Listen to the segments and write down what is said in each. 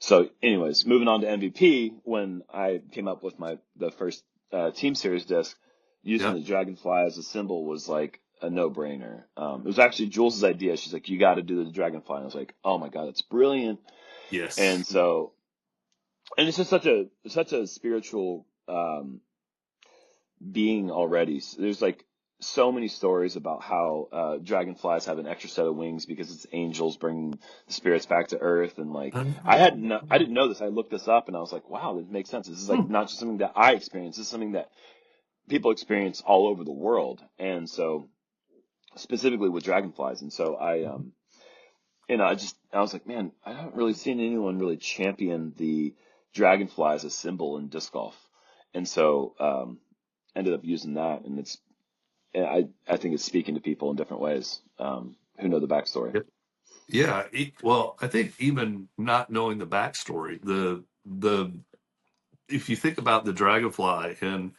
So, anyways, moving on to MVP, when I came up with the first Team Series disc, using Yeah. the dragonfly as a symbol was like a no-brainer. It was actually Jules's idea. She's like, "You got to do the dragonfly." And I was like, "Oh my God, that's brilliant!" And Yes. so, and it's just such a spiritual being already. There's like so many stories about how dragonflies have an extra set of wings because it's angels bringing the spirits back to Earth. And like I didn't know this. I looked this up and I was like, wow, this makes sense. This is like Hmm. not just something that I experience. This is something that people experience all over the world. And so specifically with dragonflies. And so I was like, man, I haven't really seen anyone really champion the dragonfly as a symbol in disc golf. And so ended up using that, and I think it's speaking to people in different ways who know the backstory. Yeah. Yeah. Well, I think even not knowing the backstory, the if you think about the dragonfly and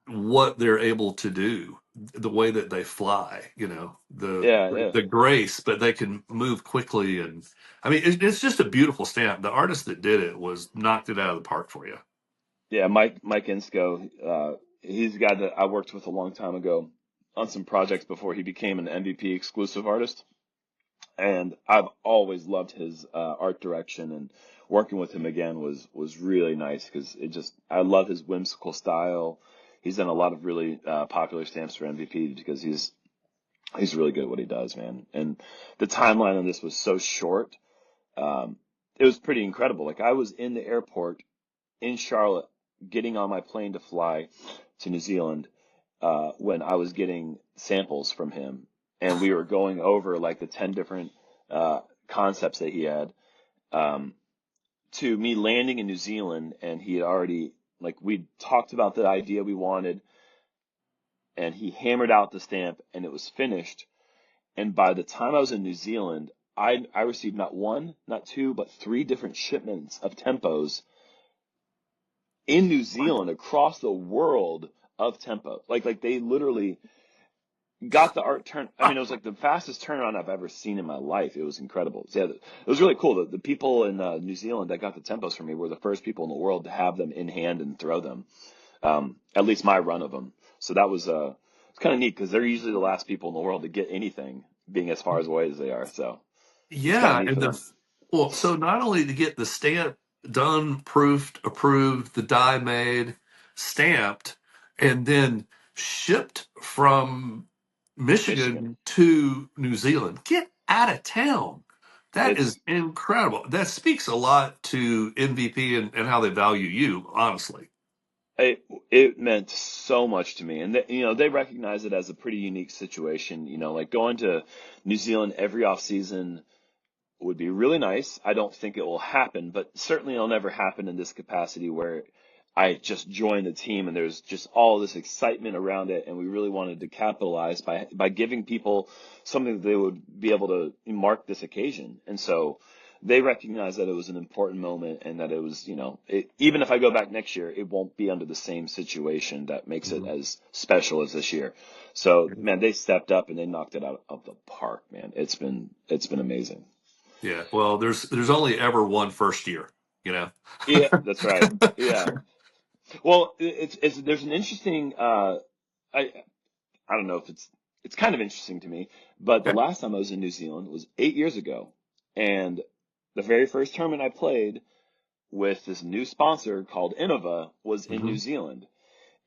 what they're able to do, the way that they fly, Yeah, yeah, the grace, but they can move quickly, and I mean, it's just a beautiful stamp. The artist that did it was knocked it out of the park for you. yeah. Mike Insco, he's a guy that I worked with a long time ago on some projects before he became an MVP exclusive artist, and I've always loved his art direction. And working with him again was really nice because it just I love his whimsical style. He's done a lot of really popular stamps for MVP because he's really good at what he does, man. And the timeline on this was so short. Um, it was pretty incredible. Like I was in the airport in Charlotte, getting on my plane to fly to New Zealand when I was getting samples from him, and we were going over like the 10 different concepts that he had. Um, to me landing in New Zealand, and he had already like we talked about the idea we wanted, and he hammered out the stamp, and it was finished. And by the time I was in New Zealand, I received not one, not two, but three different shipments of tempos in New Zealand across the world of tempo. Like they literally got the art turn. I mean, it was like the fastest turnaround I've ever seen in my life. It was incredible. So, yeah, it was really cool. The people in New Zealand that got the tempos from me were the first people in the world to have them in hand and throw them. At least my run of them. So that was it's kind of neat because they're usually the last people in the world to get anything, being as far away as they are. So it's kind of Yeah, neat and for them. well, so not only to get the stamp done, proofed, approved, the die made, stamped, and then shipped from Michigan. Michigan to New Zealand. Get out of town. That It's is incredible. That speaks a lot to MVP and how they value you, honestly. it meant so much to me, and they recognize it as a pretty unique situation. Like going to New Zealand every off season would be really nice. I don't think it will happen, but certainly it'll never happen in this capacity where I just joined the team and there's just all this excitement around it, and we really wanted to capitalize by giving people something that they would be able to mark this occasion. And so they recognized that it was an important moment and that it was, even if I go back next year, it won't be under the same situation that makes it Mhm. as special as this year. So, man, they stepped up and they knocked it out of the park, man. It's been amazing. Yeah. Well, there's only ever one first year, you know. Yeah, that's right. Yeah. Well, it's there's an interesting I I don't know if it's kind of interesting to me, but the Okay. last time I was in New Zealand was 8 years ago, and the very first tournament I played with this new sponsor called Innova was in New Mhm. Zealand,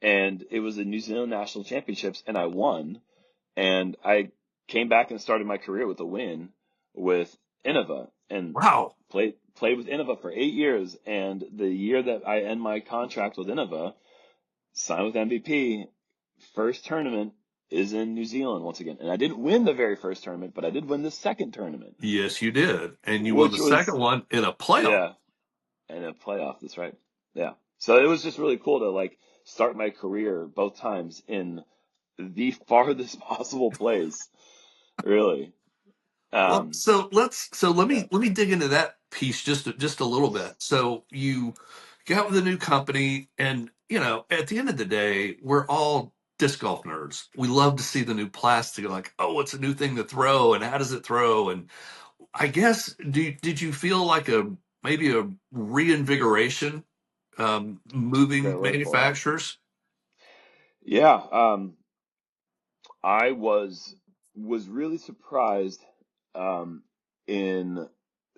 and it was the New Zealand National Championships, and I won, and I came back and started my career with a win with Innova, and Wow. played with Innova for 8 years, and the year that I end my contract with Innova, sign with MVP, first tournament is in New Zealand once again. And I didn't win the very first tournament, but I did win the second tournament, Yes, you did. And you won the which second was, one in a playoff. yeah, and a playoff. That's right. Yeah. So it was just really cool to like start my career both times in the farthest possible place, really. Well, Um, so let yeah. me dig into that piece just a little bit. So you got with a new company, and at the end of the day, we're all disc golf nerds. We love to see the new plastic, like, oh, it's a new thing to throw, and how does it throw? And I guess did you feel like maybe a reinvigoration, moving Great word for it. manufacturers. Yeah, I was really surprised in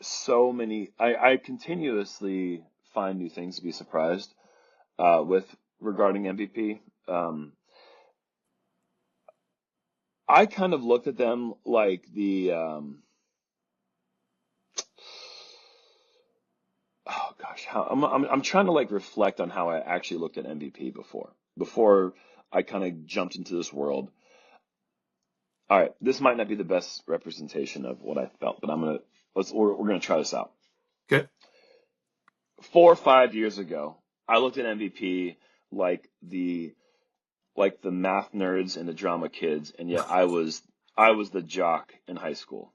so many. I continuously find new things to be surprised with regarding MVP. Um, I kind of looked at them like the oh gosh, how I'm trying to like reflect on how I actually looked at MVP before I kind of jumped into this world. All right, this might not be the best representation of what I felt, but we're gonna try this out. Okay. 4 or 5 years ago, I looked at MVP like the math nerds and the drama kids, and yet I was the jock in high school,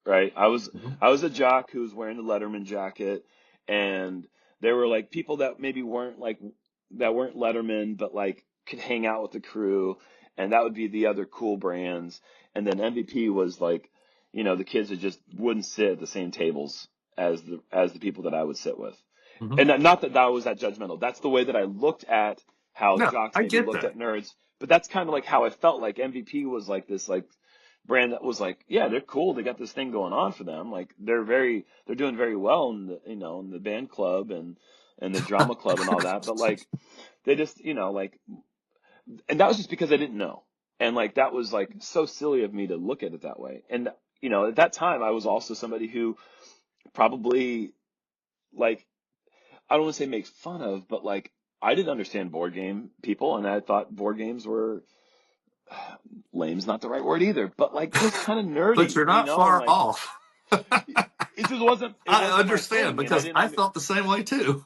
right? Mhm. I was a jock who was wearing the Letterman jacket, and there were like people that maybe weren't Letterman, but like could hang out with the crew, and that would be the other cool brands. And then MVP was like, the kids that just wouldn't sit at the same tables as the people that I would sit with. Mhm. And not that was that judgmental. That's the way that I looked at how No, jocks I maybe get looked that. at nerds. But that's kind of like how I felt like MVP was like this like brand that was like, yeah, they're cool. They got this thing going on for them. Like they're doing very well in the band club and the drama club and all that. But like they just, like, and that was just because I didn't know. And like that was like so silly of me to look at it that way. And at that time I was also somebody who probably like I don't want to say make fun of, but like I didn't understand board game people, and I thought board games were lame's not the right word either, but like just kind of But nerdy, you're not and far like off. it just wasn't I my understand thing, and I because didn't I under. felt the same way too.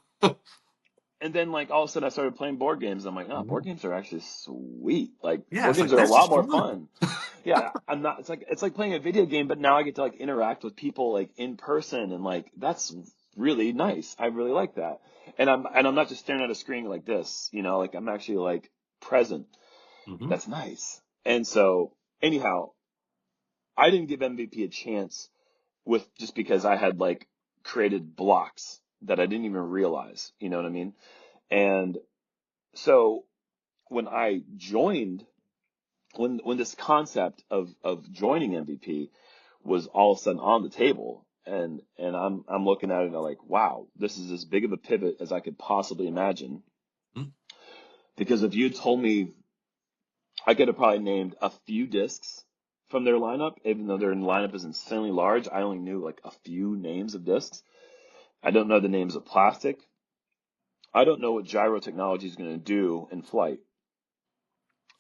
And then like all of a sudden I started playing board games. I'm like, oh, Mhm. board games are actually sweet. Like Yeah, board it's games like are a this is lot more fun. fun. Yeah, I'm not. It's like playing a video game, but now I get to like interact with people like in person, and like that's really nice. I really like that. And I'm not just staring at a screen like this, like I'm actually like present. Hmm. That's nice. And so anyhow, I didn't give MVP a chance with just because I had like created blocks that I didn't even realize. You know what I mean? And so when I joined, when this concept of joining MVP was all of a sudden on the table, and I'm looking at it and I'm like, wow, this is as big of a pivot as I could possibly imagine. Because if you told me I could have probably named a few discs from their lineup, even though their lineup is insanely large, I only knew like a few names of discs. I don't know the names of plastic. I don't know what gyro technology is going to do in flight.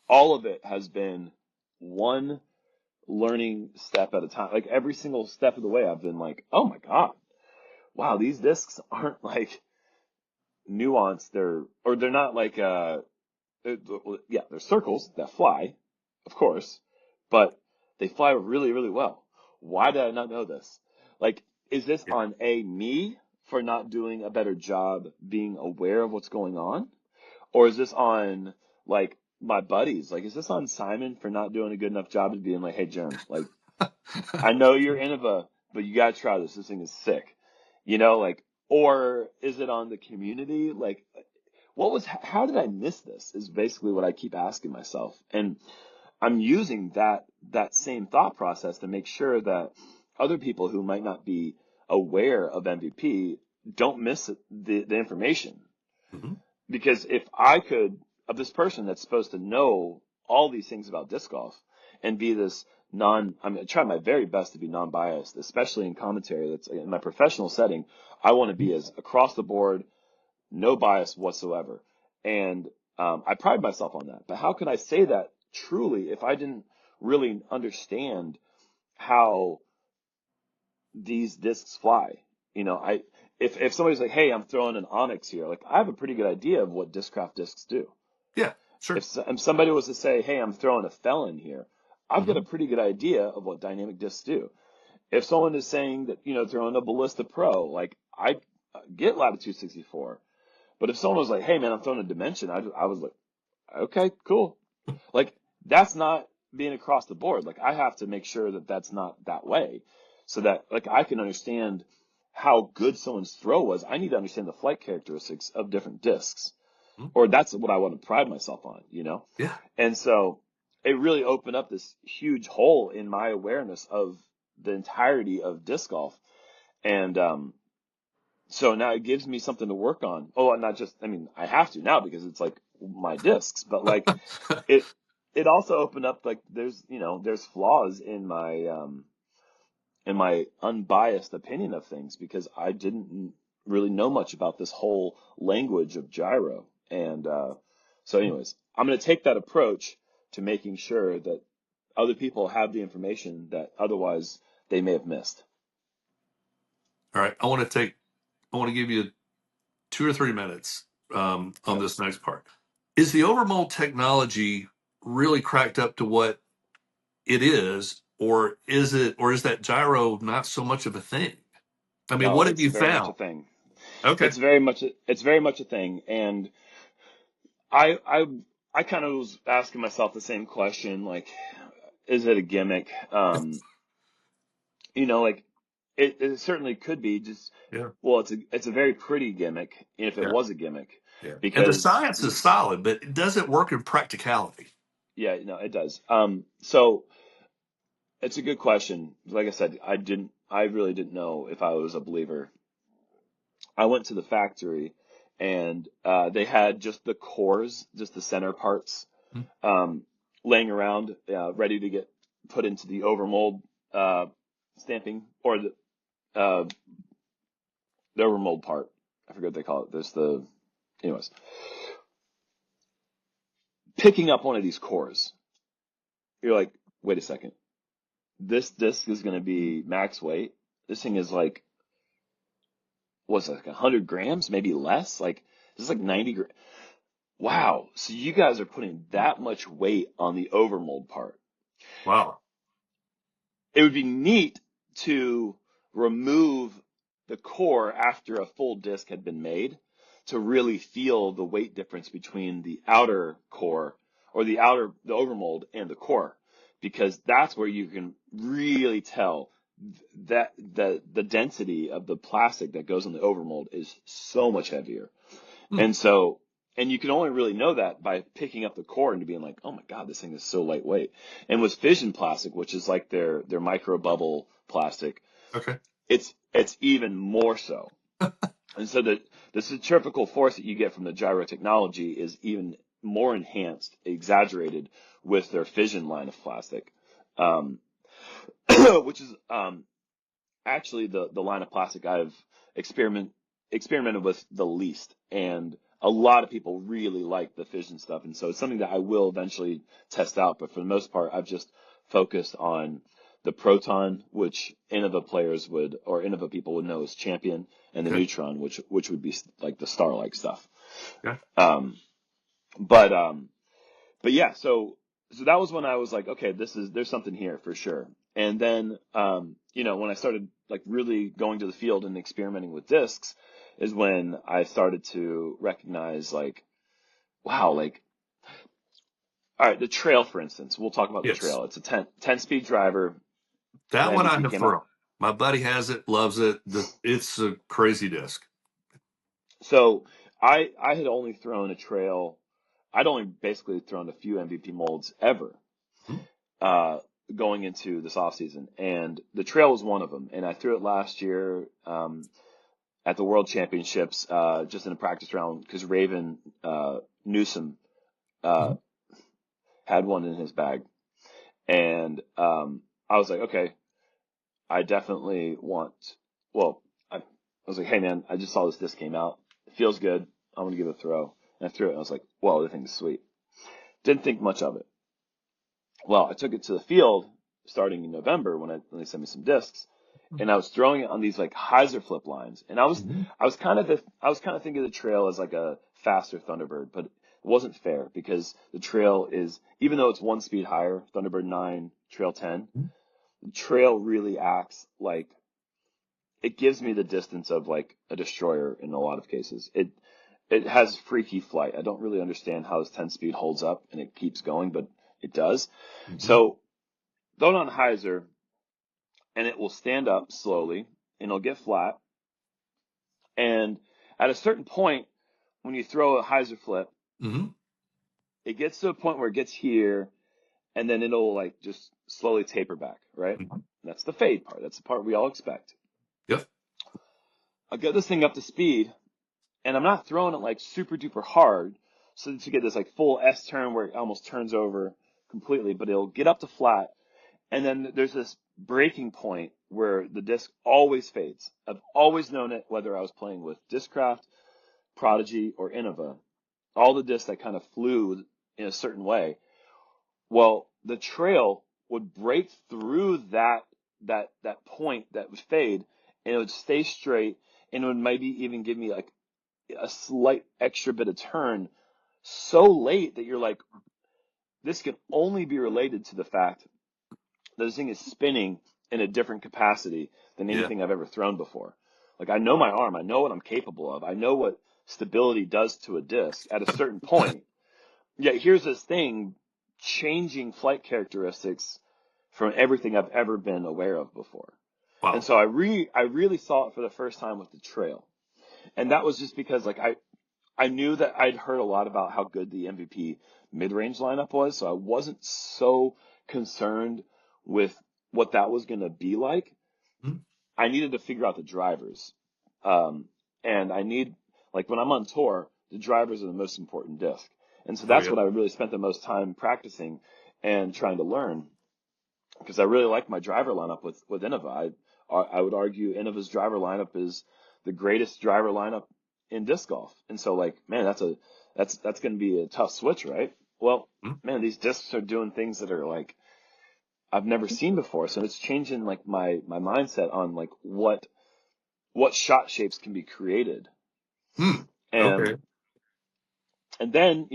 All of it has been one learning step at a time. Like every single step of the way, I've been like, oh my God, wow, these discs aren't like nuanced. They're not like, yeah, they're circles that fly, of course, but they fly really, really well. Why did I not know this? Like, is this Yeah. on me for not doing a better job being aware of what's going on? Or is this on like my buddies? Like, is this on Simon for not doing a good enough job of being like, hey, Jerm, like, I know you're Innova, but you gotta try this. This thing is sick. Like, or is it on the community? Like, how did I miss this? Is basically what I keep asking myself. And I'm using that same thought process to make sure that other people who might not be aware of MVP don't miss the information. Hmm. Because if I could, of this person that's supposed to know all these things about disc golf and be this I'm going to try my very best to be non-biased, especially in commentary. That's in my professional setting. I want to be as across the board, no bias whatsoever. And I pride myself on that. But how could I say that truly if I didn't really understand how these discs fly? If somebody's like, hey, I'm throwing an Onyx here, like I have a pretty good idea of what Discraft discs do. Yeah, sure. If somebody was to say, hey, I'm throwing a Felon here, I've got a Hmm. pretty good idea of what dynamic discs do. If someone is saying that, throwing a Ballista Pro, like I get Latitude 64. But if someone was like, hey, man, I'm throwing a Dimension, I was like, okay, cool. Like that's not being across the board. Like I have to make sure that that's not that way so that like I can understand how good someone's throw was, I need to understand the flight characteristics of different discs, Mhm. or that's what I want to pride myself on, you know? Yeah. And so it really opened up this huge hole in my awareness of the entirety of disc golf. And so now it gives me something to work on. Oh, and not just, I mean, I have to now because it's like my discs, but like it, it also opened up like there's flaws in my unbiased opinion of things because I didn't really know much about this whole language of gyro. And so, anyways, I'm going to take that approach to making sure that other people have the information that otherwise they may have missed. All right. I want to give you 2 or 3 minutes on Okay. this next part. Is the overmold technology really cracked up to what it is, or is that gyro not so much of a thing? I mean, No, what have it's you very much a found? thing. Okay. It's very much a thing. And I, I, I kind of was asking myself the same question, like, is it a gimmick? Like it certainly could be just, Yeah. well, it's a very pretty gimmick if it Yeah. was a gimmick Yeah. And the because science is solid, but it doesn't work in practicality. yeah, no, it does. So it's a good question. Like I said, I really didn't know if I was a believer. I went to the factory and they had just the cores, just the center parts, Hmm. um, laying around, ready to get put into the overmold stamping or uh, the overmold part. I forget what they call it. Anyways, picking up one of these cores, you're like, wait a second. This disc is going to be max weight. This thing is like, what's it, like 100 grams, maybe less? Like, this is like 90 grams. Wow. So you guys are putting that much weight on the overmold part. Wow. It would be neat to remove the core after a full disc had been made to really feel the weight difference between the outer core or the overmold and the core, because that's where you can really tell that the density of the plastic that goes on the overmold is so much heavier. Hmm. And so, and you can only really know that by picking up the core and being like, oh my God, this thing is so lightweight. And with fission plastic, which is like their micro bubble plastic, Okay. it's even more so. And so the centrifugal force that you get from the gyro technology is even more enhanced, exaggerated with their fission line of plastic, um, which is actually the line of plastic I've experimented with the least. And a lot of people really like the fission stuff. And so it's something that I will eventually test out. But for the most part, I've just focused on the proton, which Innova players would, or Innova people would know as champion, and the Okay. neutron, which would be like the star-like stuff. Yeah. Um, but but yeah, so that was when I was like, okay, there's something here for sure. And then when I started like really going to the field and experimenting with discs is when I started to recognize like, wow, like all right, the trail, for instance, we'll talk about the Yes. trail. It's a 10 speed driver. The That one I MVP have came out. thrown. My buddy has it, loves it. It's a crazy disc. So I had only thrown a trail. I'd only basically thrown a few MVP molds ever. Hmm. uh, going into this off season, and the trail was one of them. And I threw it last year at the World Championships, just in a practice round because Raven Newsom uh, Hmm. had one in his bag, and I was like, okay, I definitely want. Well, I was like, hey man, I just saw this disc came out. It feels good. I'm gonna give it a throw. And I threw it. And I was like, whoa, the thing's sweet. Didn't think much of it. Well, I took it to the field starting in November when they sent me some discs, and I was throwing it on these like hyzer flip lines, and Hmm. I was kind of thinking of the trail as like a faster Thunderbird, but it wasn't fair because the trail is, even though it's one speed higher, Thunderbird 9, Trail 10, the trail really acts like it gives me the distance of like a destroyer in a lot of cases. It has freaky flight. I don't really understand how this 10 speed holds up and it keeps going, but it does. Hmm. So throw it on hyzer and it will stand up slowly and it'll get flat And at a certain point, when you throw a hyzer flip, Hmm. it gets to a point where it gets here, and then it'll like just slowly taper back, right? Hmm. That's the fade part. That's the part we all expect. Yep. I get this thing up to speed, and I'm not throwing it like super duper hard, so to get this like full S turn where it almost turns over completely, but it'll get up to flat, and then there's this breaking point where the disc always fades. I've always known it, whether I was playing with Discraft, Prodigy, or Innova. All the discs that kind of flew in a certain way. Well, the trail would break through that point that would fade, and it would stay straight, and it would maybe even give me like a slight extra bit of turn so late that you're like, this can only be related to the fact that this thing is spinning in a different capacity than Yeah. anything I've ever thrown before. Like I know my arm, I know what I'm capable of, I know what stability does to a disc at a certain point. Yet here's this thing changing flight characteristics from everything I've ever been aware of before. And Wow. so I really saw it for the first time with the trail. And that was just because like I knew that I'd heard a lot about how good the MVP mid-range lineup was, so I wasn't so concerned with what that was going to be like. Mhm. I needed to figure out the drivers. Um, and I need, like when I'm on tour, the drivers are the most important disc. And so Oh that's yeah. what I really spent the most time practicing and trying to learn because I really like my driver lineup with Innova. I would argue Innova's driver lineup is the greatest driver lineup in disc golf. And so like, man, that's going to be a tough switch, right? Well, Mhm. man, these discs are doing things that are like I've never seen before. So it's changing like my mindset on like what shot shapes can be created. Hmm. And Okay. and then,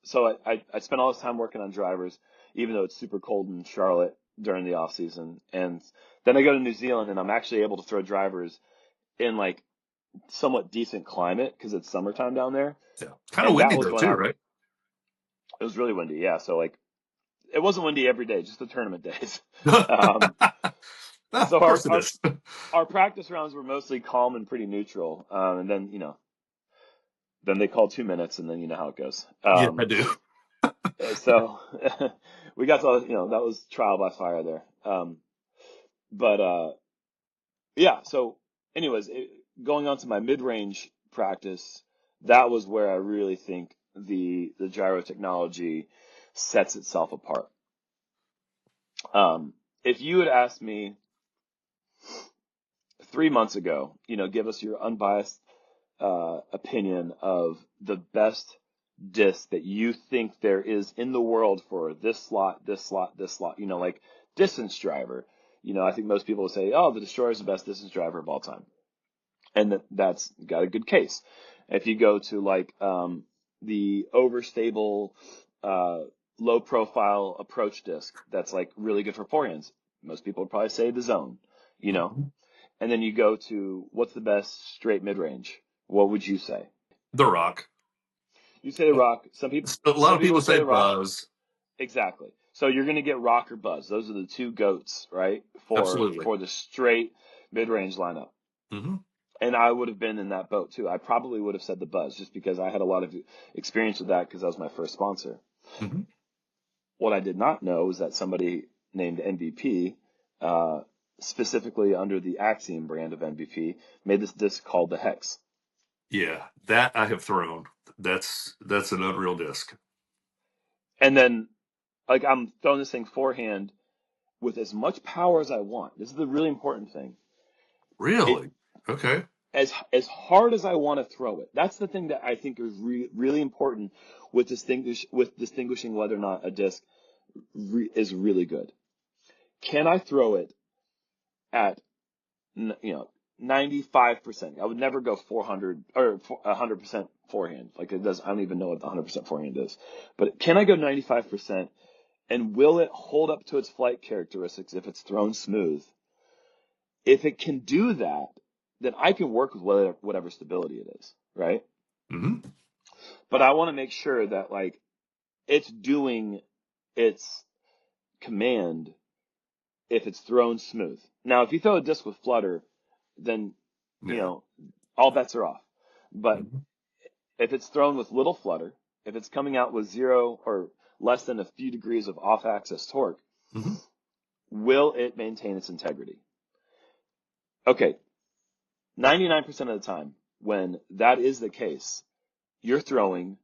so I spent all this time working on drivers, even though it's super cold in Charlotte during the off season. And then I go to New Zealand and I'm actually able to throw drivers in like somewhat decent climate because it's summertime down there. Yeah. Kind of And that windy was though when too, right? it was really windy. Yeah. So like it wasn't windy every day, just the tournament days. Um, Ah, so of course it is. our practice rounds were mostly calm and pretty neutral. And then, then they call 2 minutes and then you know how it goes. Yeah, I do. So we got to, that was trial by fire there. But yeah, so anyways, going on to my mid-range practice, that was where I really think the gyro technology sets itself apart. If you had asked me 3 months ago, give us your unbiased opinion of the best disc that you think there is in the world for this slot, this slot, this slot, like distance driver. I think most people will say, oh, the Destroyer is the best distance driver of all time. And that's got a good case. If you go to like the overstable, uh, low profile approach disc, that's like really good for forehands. Most people would probably say the Zone, you know. Mhm. And then you go to what's the best straight mid range? What would you say? The Rock. You say the Rock. Some people A lot some of people people would say say the Rock. Buzz. Exactly. So you're going to get Rock or Buzz. Those are the two goats, right? For Absolutely. for the straight mid range lineup. Hmm. And I would have been in that boat too. I probably would have said the Buzz just because I had a lot of experience with that because that was my first sponsor. Hmm. What I did not know was that somebody named MVP, uh, specifically under the Axiom brand of MVP, made this disc called the Hex. Yeah, that I have thrown. That's an unreal disc. And then, like, I'm throwing this thing forehand with as much power as I want. This is the really important thing. It Really? Okay. as hard as I want to throw it. That's the thing that I think is really important with distinguishing whether or not a disc is really good. Can I throw it at 95%? I would never go 400 or 100% forehand. Like it does. I don't even know what the 100% forehand is. But can I go 95%? And will it hold up to its flight characteristics if it's thrown smooth? If it can do that, then I can work with whatever stability it is, right? Hmm. But I want to make sure that like it's doing its command if it's thrown smooth. Now, if you throw a disc with flutter, then you Yeah. know all bets are off. But Hmm. if it's thrown with little flutter, if it's coming out with zero or less than a few degrees of off-axis torque, Hmm. will it maintain its integrity? Okay, 99% of the time, when that is the case, you're throwing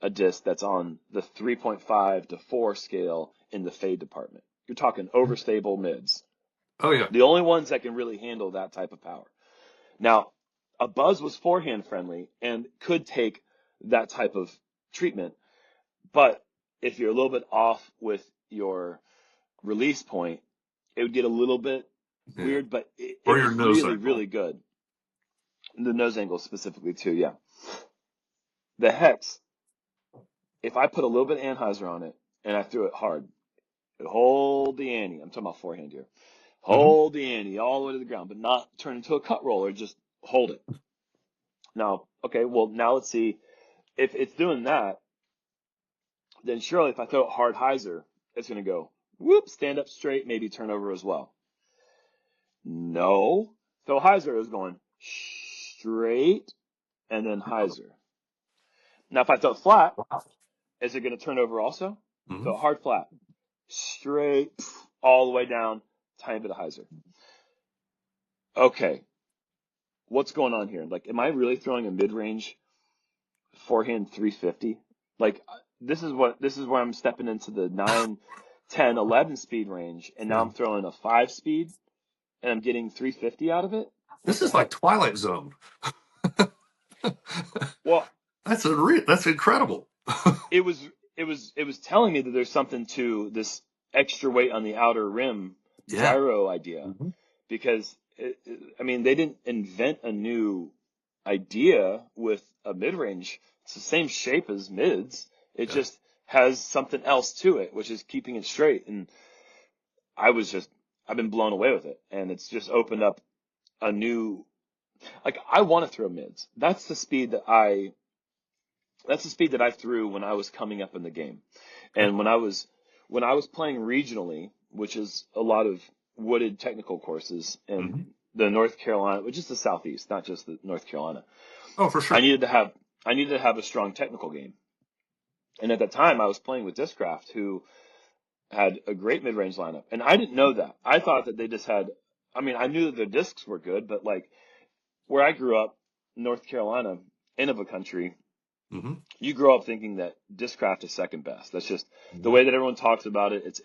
a disc that's on the 3.5 to 4 scale in the fade department. You're talking overstable mids. Oh yeah. The only ones that can really handle that type of power. Now, a Buzz was forehand friendly and could take that type of treatment, but if you're a little bit off with your release point, it would get a little bit Yeah. weird, but it Or your was nose really, angle. really good. The nose angle specifically too, yeah. The hex, if I put a little bit of Anheuser on it and I threw it hard, it hold the ante. I'm talking about forehand here. Hmm. Hold the ante all the way to the ground, but not turn into a cut roller. Just hold it. Now, okay, well, now let's see if it's doing that. Then surely if I throw it hard hyzer, it's going to go whoop, stand up straight, maybe turn over as well. No, throw hyzer is going straight and then hyzer. Now, if I throw it flat, Wow. is it going to turn over also? Hmm. Throw it hard flat, straight, all the way down, tiny bit of hyzer. Okay, what's going on here? Like, am I really throwing a mid-range forehand 350? Like, this is where I'm stepping into the 9, 10, 11 speed range, and now Yeah. I'm throwing a 5 speed and I'm getting 350 out of it? What This the is like heck? Twilight Zone. Well, That's incredible. it was it was telling me that there's something to this extra weight on the outer rim Yeah. gyro idea Hmm. because I mean they didn't invent a new idea with a mid-range. It's the same shape as mids. It Yeah. just has something else to it, which is keeping it straight. And I was just I've been blown away with it, and it's just opened up a new like I want to throw mids. That's the speed that I threw when I was coming up in the game. Okay. And when I was playing regionally, which is a lot of wooded technical courses in Hmm. the North Carolina, which is the Southeast, not just the North Carolina. Oh, for I sure. needed to have I needed to have a strong technical game. And at that time I was playing with Discraft, who had a great mid-range lineup. And I didn't know that. I thought that they just had I mean, I knew that their discs were good, but like where I grew up, North Carolina, end of a country, Hmm. you grow up thinking that Discraft is second best. That's just the Hmm. way that everyone talks about it. It's,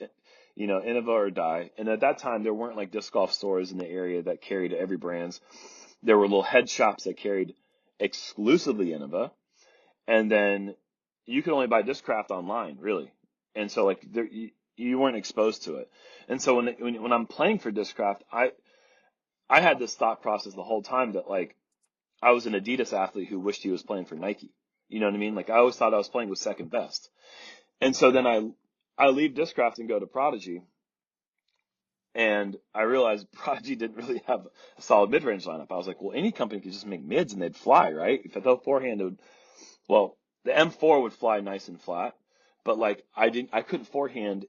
Innova or die. And at that time, there weren't like disc golf stores in the area that carried every brands. There were little head shops that carried exclusively Innova. And then you could only buy Discraft online, really. And so like you weren't exposed to it. And so when I'm playing for Discraft, I had this thought process the whole time that like I was an Adidas athlete who wished he was playing for Nike. You know what I mean? Like I always thought I was playing with second best. And so then I leave Discraft and go to Prodigy, and I realized Prodigy didn't really have a solid mid-range lineup. I was like, well, any company could just make mids and they'd fly, right? If I throw forehand, well, the M4 would fly nice and flat, but like I couldn't forehand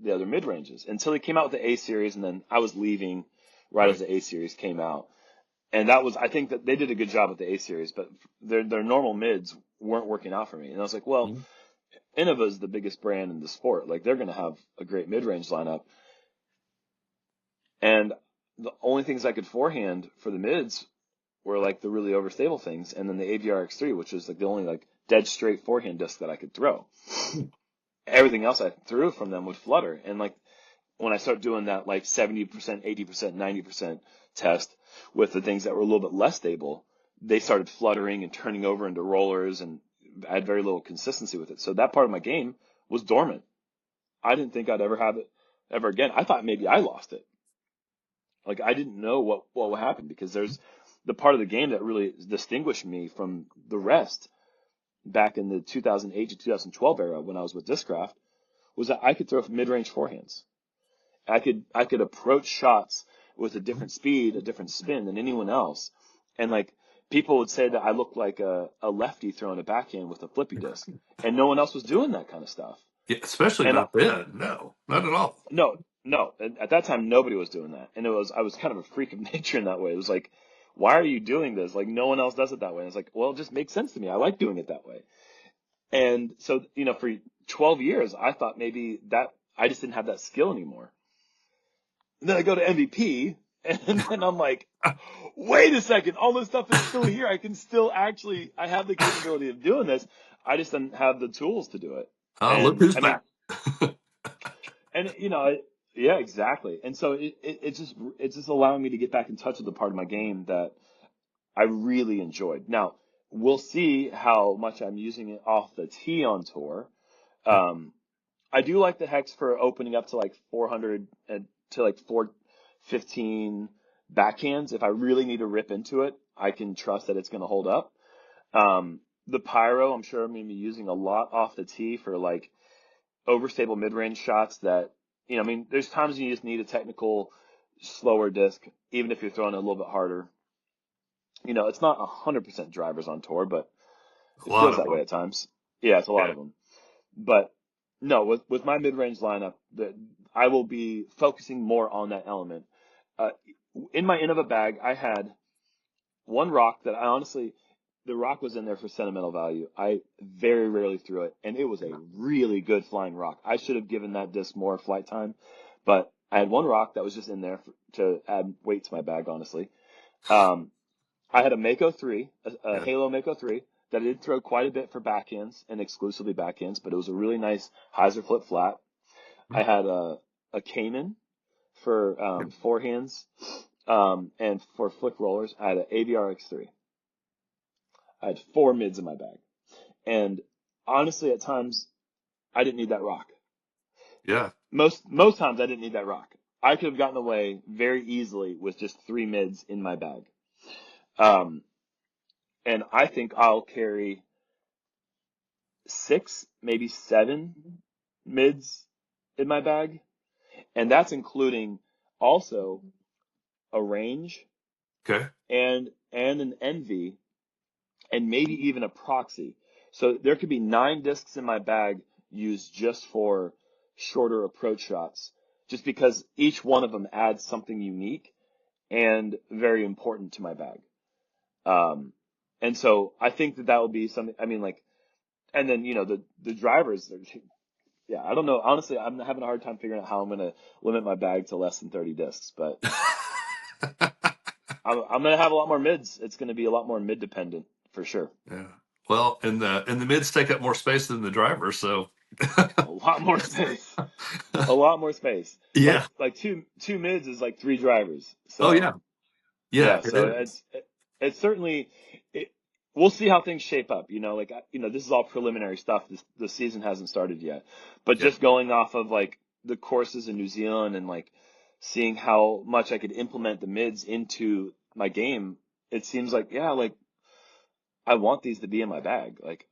the other mid ranges until they came out with the A series, and then I was leaving right as Right. the A series came out. And that was, I think that they did a good job with the A series, but their normal mids weren't working out for me. And I was like, well, Mhm. Innova is the biggest brand in the sport. Like they're going to have a great mid-range lineup. And the only things I could forehand for the mids were like the really overstable things, and then the AVR X3, which was like the only like dead straight forehand disc that I could throw. Everything else I threw from them would flutter. And like when I started doing that like 70%, 80%, 90% test with the things that were a little bit less stable, they started fluttering and turning over into rollers, and I had very little consistency with it. So that part of my game was dormant. I didn't think I'd ever have it ever again. I thought maybe I lost it. Like I didn't know what would happen, because there's the part of the game that really distinguished me from the rest back in the 2008 to 2012 era when I was with Discraft was that I could throw mid-range forehands. I could approach shots with a different speed, a different spin than anyone else. And like people would say that I looked like a lefty throwing a backhand with a flippy disc, and no one else was doing that kind of stuff. Yeah, especially And not then. No, not at all. no, no, at that time nobody was doing that. And I was kind of a freak of nature in that way. It was like why are you doing this? Like no one else does it that way. And it's like, well, it just makes sense to me. I like doing it that way. And so, for 12 years, I thought maybe that I just didn't have that skill anymore. And then I go to MVP, and then I'm like, wait a second, all this stuff is still here. I can still I have the capability of doing this. I just didn't have the tools to do it. Oh, look And who's I mean, back. yeah, exactly. And so it's just allowing me to get back in touch with the part of my game that I really enjoyed. Now, we'll see how much I'm using it off the tee on tour. Yeah. Um, I do like the hex for opening up to like 400 and to like 415 backhands. If I really need to rip into it, I can trust that it's going to hold up. The pyro, I'm sure I'm going to be using a lot off the tee for like overstable mid-range shots that, I mean, there's times you just need a technical, slower disc, even if you're throwing it a little bit harder. It's not 100% drivers on tour, but A it lot feels of that way them. at times. Yeah, it's a lot Yeah. of them. But no, with my mid-range lineup, I will be focusing more on that element. Uh, in my Innova bag, I had one rock that I honestly, the rock was in there for sentimental value. I very rarely threw it, and it was a really good flying rock. I should have given that disc more flight time, but I had one rock that was just in there to add weight to my bag, honestly. Um, I had a Mako 3, a Yeah. Halo Mako 3 that I did throw quite a bit for backhands and exclusively backhands, but it was a really nice hyzer flip flat. I had a Cayman for Yeah. forehands, and for flick rollers, I had an AVR X3. I had four mids in my bag. And honestly, at times, I didn't need that rock. Yeah. Most times, I didn't need that rock. I could have gotten away very easily with just three mids in my bag. Um, and I think I'll carry six, maybe seven mids in my bag. And that's including also a range Okay. and an envy and maybe even a proxy. So there could be nine discs in my bag used just for shorter approach shots, just because each one of them adds something unique and very important to my bag. Um, and so I think that will be something, I mean, like, and then, the drivers, yeah, I don't know. Honestly, I'm having a hard time figuring out how I'm going to limit my bag to less than 30 discs, but I'm going to have a lot more mids. It's going to be a lot more mid dependent for sure. Yeah. Well, and the mids take up more space than the driver, so A lot more space. A lot more space. yeah. Like two mids is like three drivers. Oh yeah. So Yeah, yeah, it so is. it's certainly we'll see how things shape up. This is all preliminary stuff. The season hasn't started yet, but Yeah. just going off of like the courses in New Zealand and like seeing how much I could implement the mids into my game, it seems like yeah, like I want these to be in my bag. Like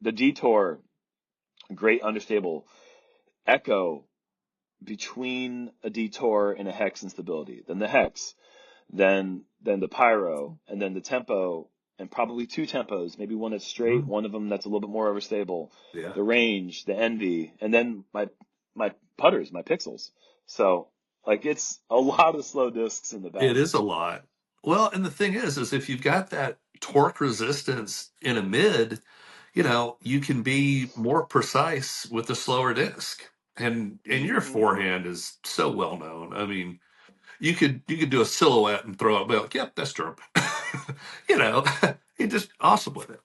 the Detour, great understable. Echo, between a detour and a hex instability, then the hex, then the pyro, and then the tempo, and probably two tempos, maybe one that's straight, Mhm. one of them that's a little bit more overstable, Yeah. the range, the envy, and then my putters, my pixels. So like it's a lot of slow discs in the It bag. is a lot. Well, and the thing is if you've got that torque resistance in a mid, you can be more precise with the slower disc. And your Hmm. forehand is so well known. I mean, you could do a silhouette and throw it, be like, yep, that's Jerm. you know, you're just awesome with it.